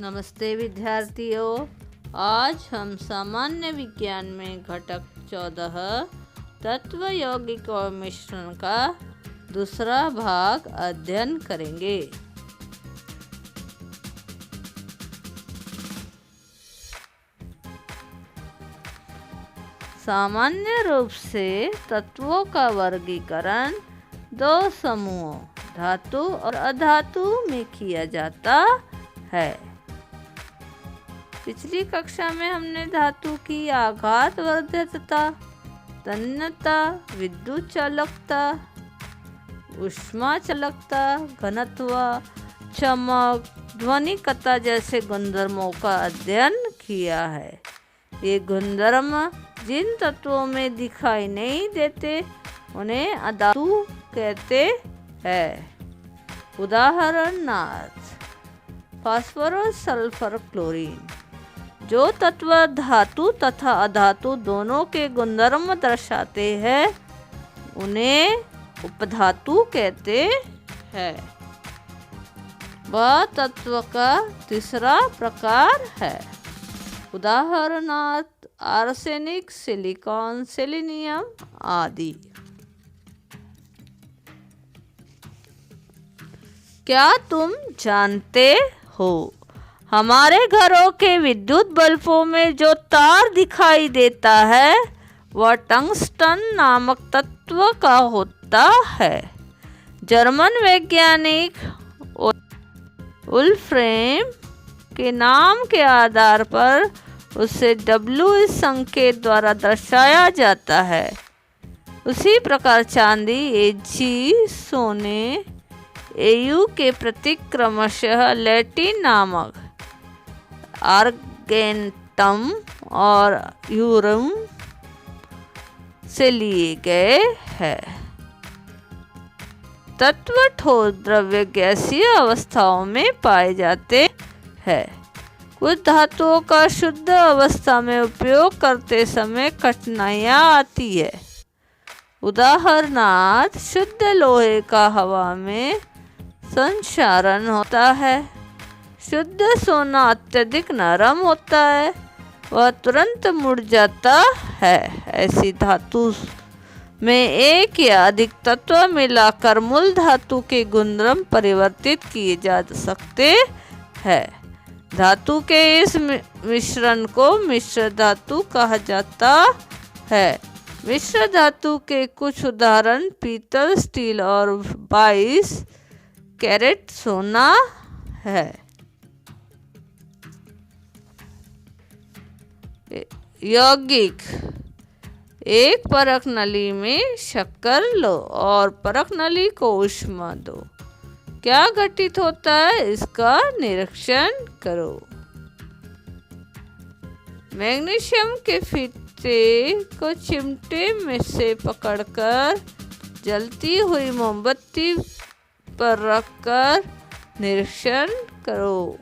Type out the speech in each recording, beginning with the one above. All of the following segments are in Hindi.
नमस्ते विद्यार्थियों। आज हम सामान्य विज्ञान में घटक 14 तत्व यौगिक और मिश्रण का दूसरा भाग अध्ययन करेंगे। सामान्य रूप से तत्वों का वर्गीकरण दो समूहों धातु और अधातु में किया जाता है। पिछली कक्षा में हमने धातु की आघात वर्धकता, तन्यता, विद्युत चालकता, ऊष्मा चालकता, घनत्व, चमक, ध्वनिकता जैसे गुणधर्मों का अध्ययन किया है। ये गुणधर्म जिन तत्वों में दिखाई नहीं देते उन्हें अधातु कहते हैं। उदाहरणार्थ फास्फोरस, सल्फर, क्लोरीन। जो तत्व धातु तथा अधातु दोनों के गुणधर्म दर्शाते हैं उन्हें उपधातु कहते हैं। वह तत्व का तीसरा प्रकार है। उदाहरणार्थ आर्सेनिक, सिलिकॉन, सेलेनियम आदि। क्या तुम जानते हो हमारे घरों के विद्युत बल्बों में जो तार दिखाई देता है वह टंगस्टन नामक तत्व का होता है। जर्मन वैज्ञानिक वुल्फ्रेम के नाम के आधार पर उसे W इस संकेत द्वारा दर्शाया जाता है। उसी प्रकार चांदी Ag, सोने Au के प्रतीक क्रमशः लैटिन नामक आर्गेंटम और यूरम से लिए गए हैं। तत्व ठोस, द्रव्य, गैसीय अवस्थाओं में पाए जाते हैं। कुछ धातुओं का शुद्ध अवस्था में उपयोग करते समय कठिनाइयाँ आती है। उदाहरणार्थ शुद्ध लोहे का हवा में संचारण होता है। शुद्ध सोना अत्यधिक नरम होता है, वह तुरंत मुड़ जाता है। ऐसी धातु में एक या अधिक तत्व मिलाकर मूल धातु के गुणधर्म परिवर्तित किए जा सकते हैं। धातु के इस मिश्रण को मिश्र धातु कहा जाता है। मिश्र धातु के कुछ उदाहरण पीतल, स्टील और 22 कैरेट सोना है। यौगिक। एक परख नली में शक्कर लो और परख नली को ऊष्मा दो। क्या घटित होता है इसका निरीक्षण करो। मैग्नीशियम के फीते को चिमटे में से पकड़कर जलती हुई मोमबत्ती पर रखकर निरीक्षण करो।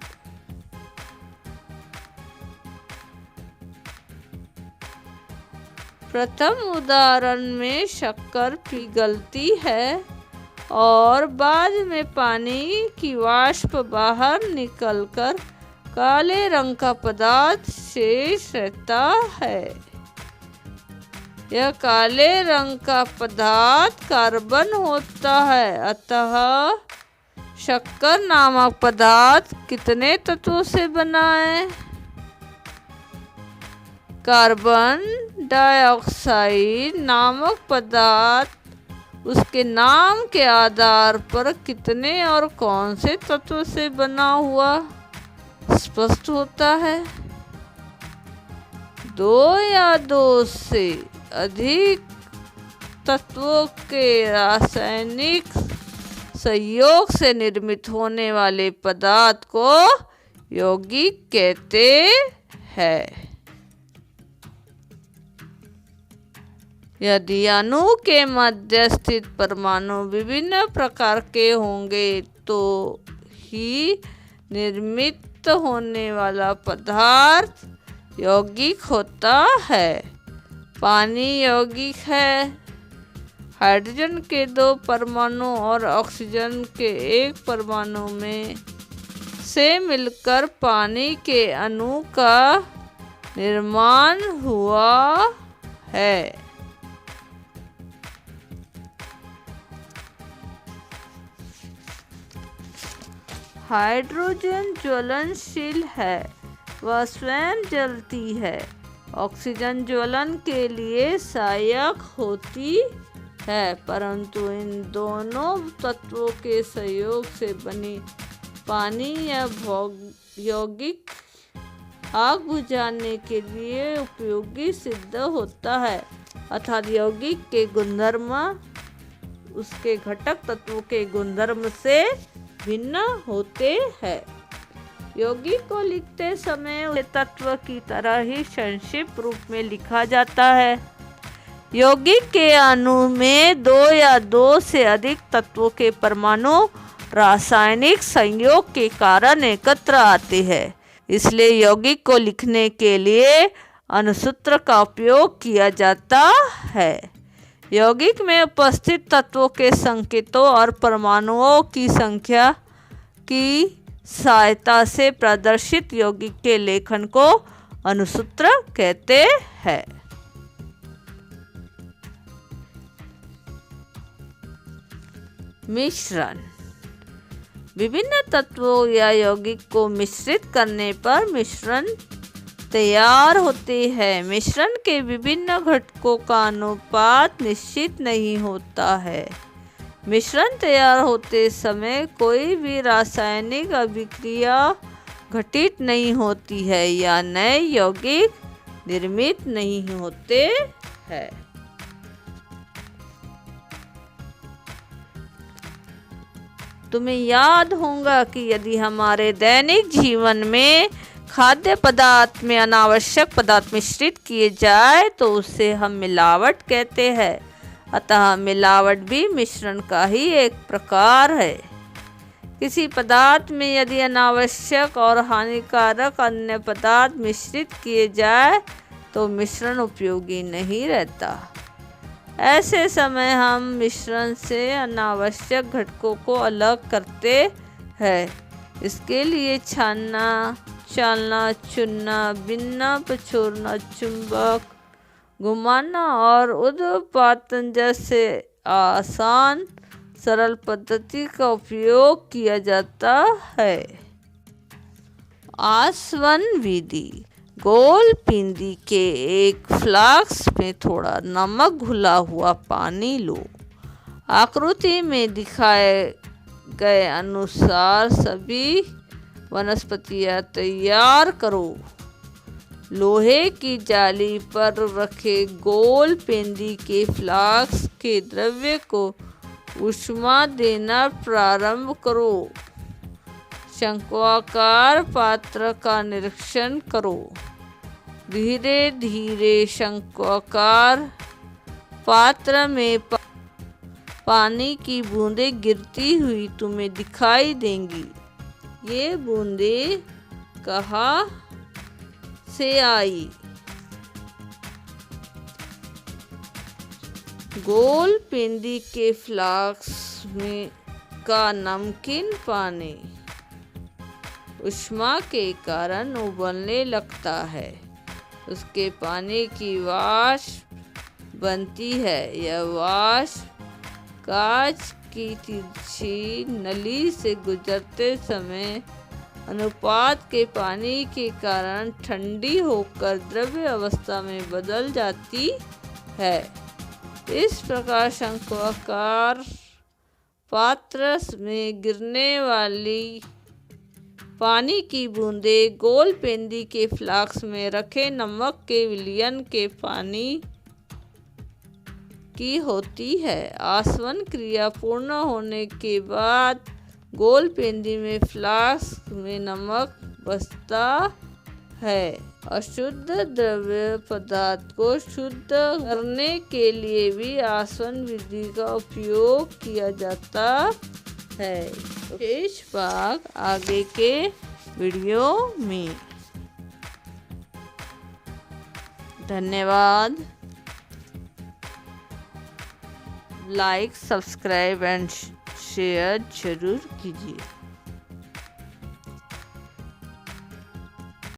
प्रथम उदाहरण में शक्कर पिघलती है और बाद में पानी की वाष्प बाहर निकलकर काले रंग का पदार्थ शेष रहता है। यह काले रंग का पदार्थ कार्बन होता है। अतः शक्कर नामक पदार्थ कितने तत्वों से बना है? कार्बन डाइऑक्साइड नामक पदार्थ उसके नाम के आधार पर कितने और कौन से तत्वों से बना हुआ स्पष्ट होता है। 2 या 2 से अधिक तत्वों के रासायनिक संयोग से निर्मित होने वाले पदार्थ को यौगिक कहते हैं। यदि अणु के मध्य स्थित परमाणु विभिन्न प्रकार के होंगे तो ही निर्मित होने वाला पदार्थ यौगिक होता है। पानी यौगिक है। हाइड्रोजन के 2 परमाणु और ऑक्सीजन के 1 परमाणु में से मिलकर पानी के अणु का निर्माण हुआ है। हाइड्रोजन ज्वलनशील है, वह स्वयं जलती है। ऑक्सीजन ज्वलन के लिए सहायक होती है, परंतु इन दोनों तत्वों के सहयोग से बनी पानी या यौगिक आग बुझाने के लिए उपयोगी सिद्ध होता है। अर्थात यौगिक के गुणधर्म उसके घटक तत्वों के गुणधर्म से भिन्न होते हैं। यौगिक को लिखते समय उसे तत्व की तरह ही संक्षिप्त रूप में लिखा जाता है। यौगिक के अणु में दो या दो से अधिक तत्वों के परमाणु रासायनिक संयोग के कारण एकत्र आते हैं। इसलिए यौगिक को लिखने के लिए अणुसूत्र का उपयोग किया जाता है। यौगिक में उपस्थित तत्वों के संकेतों और परमाणुओं की संख्या की सहायता से प्रदर्शित यौगिक के लेखन को अणुसूत्र कहते हैं। मिश्रण। विभिन्न तत्वों या यौगिक को मिश्रित करने पर मिश्रण तैयार होते हैं। मिश्रण के विभिन्न घटकों का अनुपात निश्चित नहीं होता है। मिश्रण तैयार होते समय कोई भी रासायनिक अभिक्रिया घटित नहीं होती है या नए यौगिक निर्मित नहीं होते हैं। तुम्हें याद होगा कि यदि हमारे दैनिक जीवन में खाद्य पदार्थ में अनावश्यक पदार्थ मिश्रित किए जाए तो उसे हम मिलावट कहते हैं। अतः मिलावट भी मिश्रण का ही एक प्रकार है। किसी पदार्थ में यदि अनावश्यक और हानिकारक अन्य पदार्थ मिश्रित किए जाए तो मिश्रण उपयोगी नहीं रहता। ऐसे समय हम मिश्रण से अनावश्यक घटकों को अलग करते हैं। इसके लिए छानना, चालना, चुनना, बिनना, पछोड़ना, चुंबक घुमाना और उद्पातन जैसे आसान सरल पद्धति का उपयोग किया जाता है। आसवन विधि। गोल पिंडी के एक फ्लास्क में थोड़ा नमक घुला हुआ पानी लो। आकृति में दिखाए गए अनुसार सभी वनस्पतियाँ तैयार करो। लोहे की जाली पर रखे गोल पेंदी के फ्लास्क के द्रव्य को ऊष्मा देना प्रारंभ करो। शंक्वाकार पात्र का निरीक्षण करो। धीरे धीरे शंक्वाकार पात्र में पानी की बूंदें गिरती हुई तुम्हें दिखाई देंगी। ये बूंदें कहाँ से आई? गोल पेंदी के फ्लास्क में का नमकीन पानी ऊष्मा के कारण उबलने लगता है। उसके पानी की वाष्प बनती है। यह वाष्प कांच की तिरछी नली से गुजरते समय अनुपात के पानी के कारण ठंडी होकर द्रव्य अवस्था में बदल जाती है। इस प्रकार शंक्वाकार पात्र में गिरने वाली पानी की बूंदें गोल पेंदी के फ्लास्क में रखे नमक के विलयन के पानी की होती है। आसवन क्रिया पूर्ण होने के बाद गोल पेंदी में फ्लास्क में नमक बचता है। अशुद्ध द्रव्य पदार्थ को शुद्ध करने के लिए भी आसवन विधि का उपयोग किया जाता है। शेष भाग आगे के वीडियो में। धन्यवाद। लाइक, सब्सक्राइब एंड शेयर जरूर कीजिए।